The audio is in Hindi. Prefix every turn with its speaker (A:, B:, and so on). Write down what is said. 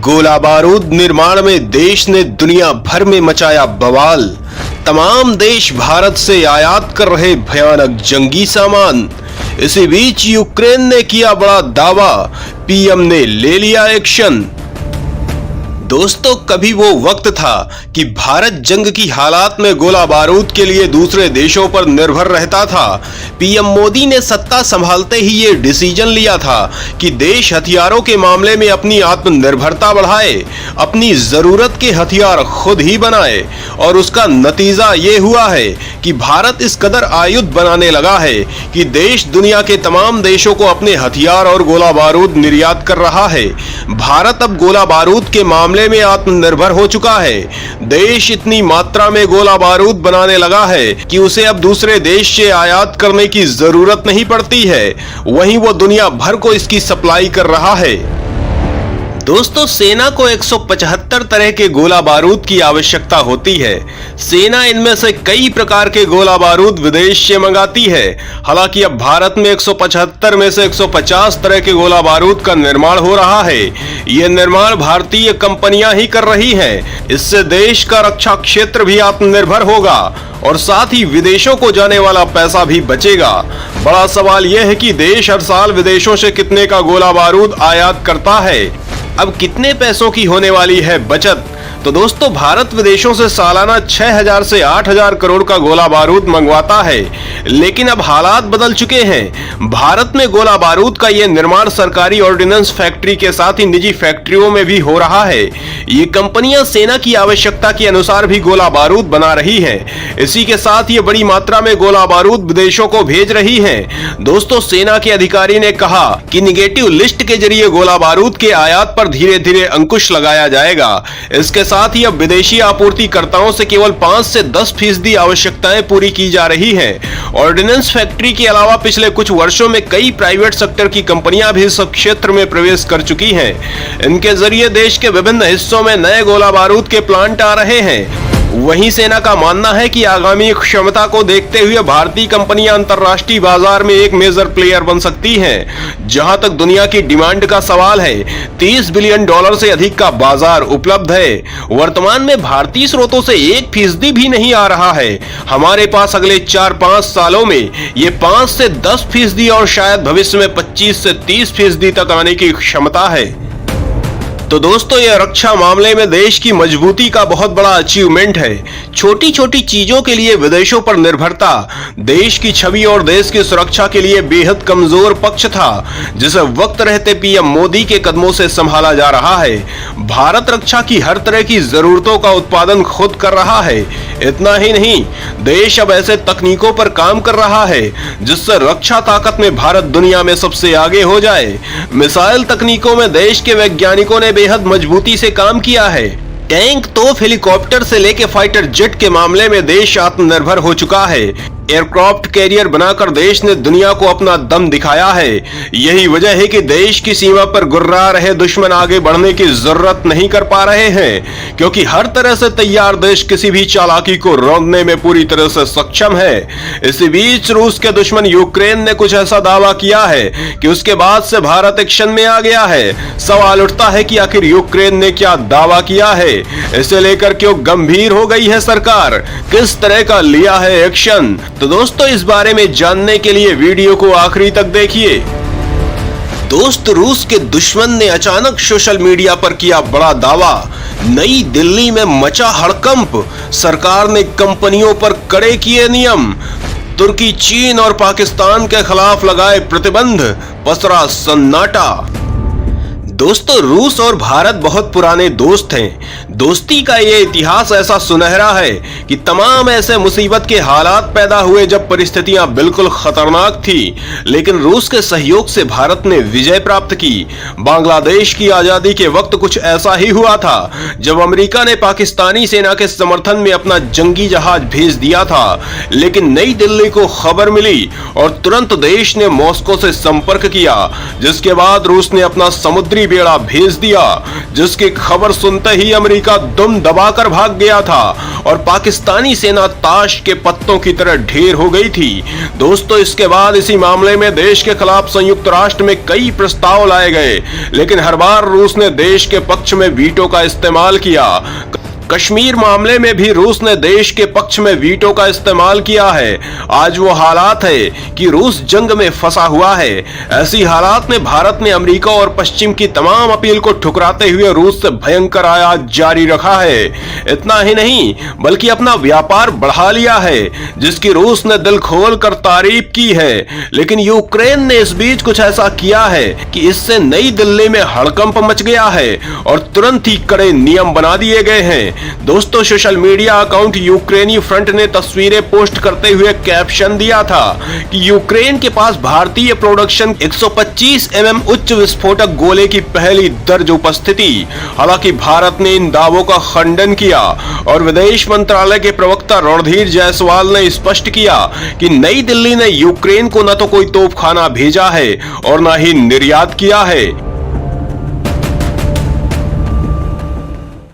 A: गोला बारूद निर्माण में देश ने दुनिया भर में मचाया बवाल। तमाम देश भारत से आयात कर रहे भयानक जंगी सामान। इसी बीच यूक्रेन ने किया बड़ा दावा, पीएम ने ले लिया एक्शन। दोस्तों, कभी वो वक्त था कि भारत जंग की हालात में गोला बारूद के लिए दूसरे देशों पर निर्भर रहता था। पीएम मोदी ने सत्ता संभालते ही ये डिसीजन लिया था कि देश हथियारों के मामले में अपनी आत्मनिर्भरता बढ़ाए, अपनी जरूरत के हथियार खुद ही बनाए। और उसका नतीजा ये हुआ है कि भारत इस कदर आयुध बनाने लगा है कि देश दुनिया के तमाम देशों को अपने हथियार और गोला बारूद निर्यात कर रहा है। भारत अब गोला बारूद के मामले में आत्मनिर्भर हो चुका है। देश इतनी मात्रा में गोला बारूद बनाने लगा है कि उसे अब दूसरे देश से आयात करने की जरूरत नहीं पड़ती है। वहीं वो दुनिया भर को इसकी सप्लाई कर रहा है। दोस्तों, सेना को 175 तरह के गोला बारूद की आवश्यकता होती है। सेना इनमें से कई प्रकार के गोला बारूद विदेश से मंगाती है। हालांकि अब भारत में 175 में से 150 तरह के गोला बारूद का निर्माण हो रहा है। ये निर्माण भारतीय कंपनियां ही कर रही हैं। इससे देश का रक्षा क्षेत्र भी आत्मनिर्भर होगा और साथ ही विदेशों को जाने वाला पैसा भी बचेगा। बड़ा सवाल यह है कि देश हर साल विदेशों से कितने का गोला बारूद आयात करता है। अब कितने पैसों की होने वाली है बचत? तो दोस्तों, भारत विदेशों से सालाना 6000 से 8000 करोड़ का गोला बारूद मंगवाता है। लेकिन अब हालात बदल चुके हैं। भारत में गोला बारूद का यह निर्माण सरकारी ऑर्डिनेंस फैक्ट्री के साथ ही निजी फैक्ट्रियों में भी हो रहा है। ये कंपनियां सेना की आवश्यकता के अनुसार भी गोला बारूद बना रही हैं। इसी के साथ ये बड़ी मात्रा में गोला बारूद विदेशों को भेज रही हैं। दोस्तों, सेना के अधिकारी ने कहा कि निगेटिव लिस्ट के जरिए गोला बारूद के आयात पर धीरे धीरे अंकुश लगाया जाएगा। इसके साथ ही अब विदेशी आपूर्तिकर्ताओं से केवल 5 से 10% आवश्यकताएं पूरी की जा रही हैं। ऑर्डिनेंस फैक्ट्री के अलावा पिछले कुछ वर्षों में कई प्राइवेट सेक्टर की कंपनियां भी इस क्षेत्र में प्रवेश कर चुकी हैं। इनके जरिए देश के विभिन्न हिस्सों में नए गोला बारूद के प्लांट आ रहे हैं। वहीं सेना का मानना है कि आगामी क्षमता को देखते हुए भारतीय कंपनियां अंतर्राष्ट्रीय बाजार में एक मेजर प्लेयर बन सकती हैं। जहां तक दुनिया की डिमांड का सवाल है, $30 बिलियन से अधिक का बाजार उपलब्ध है। वर्तमान में भारतीय स्रोतों से 1% भी नहीं आ रहा है। हमारे पास अगले 4-5 सालों में ये 5 से 10% और शायद भविष्य में 25 से 30% तक आने की क्षमता है। तो दोस्तों, यह रक्षा मामले में देश की मजबूती का बहुत बड़ा अचीवमेंट है। छोटी छोटी चीजों के लिए विदेशों पर निर्भरता देश की छवि और देश की सुरक्षा के लिए बेहद कमजोर पक्ष था, जिसे वक्त रहते पीएम मोदी के कदमों से संभाला जा रहा है। भारत रक्षा की हर तरह की जरूरतों का उत्पादन खुद कर रहा है। इतना ही नहीं, देश अब ऐसे तकनीकों पर काम कर रहा है जिससे रक्षा ताकत में भारत दुनिया में सबसे आगे हो जाए। मिसाइल तकनीकों में देश के वैज्ञानिकों ने बेहद मजबूती से काम किया है। टैंक, तोप, हेलीकॉप्टर से लेकर फाइटर जेट के मामले में देश आत्मनिर्भर हो चुका है। एयरक्राफ्ट कैरियर बनाकर देश ने दुनिया को अपना दम दिखाया है। यही वजह है कि देश की सीमा पर गुर्रा रहे दुश्मन आगे बढ़ने की जरूरत नहीं कर पा रहे हैं, क्योंकि हर तरह से तैयार देश किसी भी चालाकी को रोकने में पूरी तरह से सक्षम है। इसी बीच रूस के दुश्मन यूक्रेन ने कुछ ऐसा दावा किया है कि उसके बाद से भारत एक्शन में आ गया है। सवाल उठता है कि आखिर यूक्रेन ने क्या दावा किया है? इसे लेकर क्यों गंभीर हो गई है सरकार? किस तरह का लिया है एक्शन? तो दोस्तों, इस बारे में जानने के लिए वीडियो को आखिरी तक देखिए। दोस्त, रूस के दुश्मन ने अचानक सोशल मीडिया पर किया बड़ा दावा। नई दिल्ली में मचा हड़कंप, सरकार ने कंपनियों पर कड़े किए नियम। तुर्की, चीन और पाकिस्तान के खिलाफ लगाए प्रतिबंध, पसरा सन्नाटा। दोस्तों, रूस और भारत बहुत पुराने दोस्त हैं। दोस्ती का ये इतिहास ऐसा सुनहरा है कि तमाम ऐसे मुसीबत के हालात पैदा हुए जब परिस्थितियां बिल्कुल खतरनाक थी, लेकिन रूस के सहयोग से भारत ने विजय प्राप्त की। बांग्लादेश की आजादी के वक्त कुछ ऐसा ही हुआ था, जब अमेरिका ने पाकिस्तानी सेना के समर्थन में अपना जंगी जहाज भेज दिया था। लेकिन नई दिल्ली को खबर मिली और तुरंत देश ने मॉस्को से संपर्क किया, जिसके बाद रूस ने अपना समुद्री खाली बेड़ा भेज दिया, जिसकी खबर सुनते ही अमेरिका दुम दबाकर भाग गया था और पाकिस्तानी सेना ताश के पत्तों की तरह ढेर हो गई थी। दोस्तों, इसके बाद इसी मामले में देश के खिलाफ संयुक्त राष्ट्र में कई प्रस्ताव लाए गए, लेकिन हर बार रूस ने देश के पक्ष में वीटो का इस्तेमाल किया। कश्मीर मामले में भी रूस ने देश के पक्ष में वीटो का इस्तेमाल किया है। आज वो हालात है कि रूस जंग में फंसा हुआ है। ऐसी हालात में भारत ने अमेरिका और पश्चिम की तमाम अपील को ठुकराते हुए रूस से भयंकर आयात जारी रखा है। इतना ही नहीं, बल्कि अपना व्यापार बढ़ा लिया है, जिसकी रूस ने दिल खोल कर तारीफ की है। लेकिन यूक्रेन ने इस बीच कुछ ऐसा किया है कि इससे नई दिल्ली में हड़कंप मच गया है और तुरंत ही कड़े नियम बना दिए गए हैं। दोस्तों, सोशल मीडिया अकाउंट यूक्रेनी फ्रंट ने तस्वीरें पोस्ट करते हुए कैप्शन दिया था कि यूक्रेन के पास भारतीय प्रोडक्शन 125 mm उच्च विस्फोटक गोले की पहली दर्ज उपस्थिति। हालांकि भारत ने इन दावों का खंडन किया और विदेश मंत्रालय के प्रवक्ता रणधीर जायसवाल ने स्पष्ट किया कि नई दिल्ली ने यूक्रेन को न तो कोई तोपखाना भेजा है और न ही निर्यात किया है।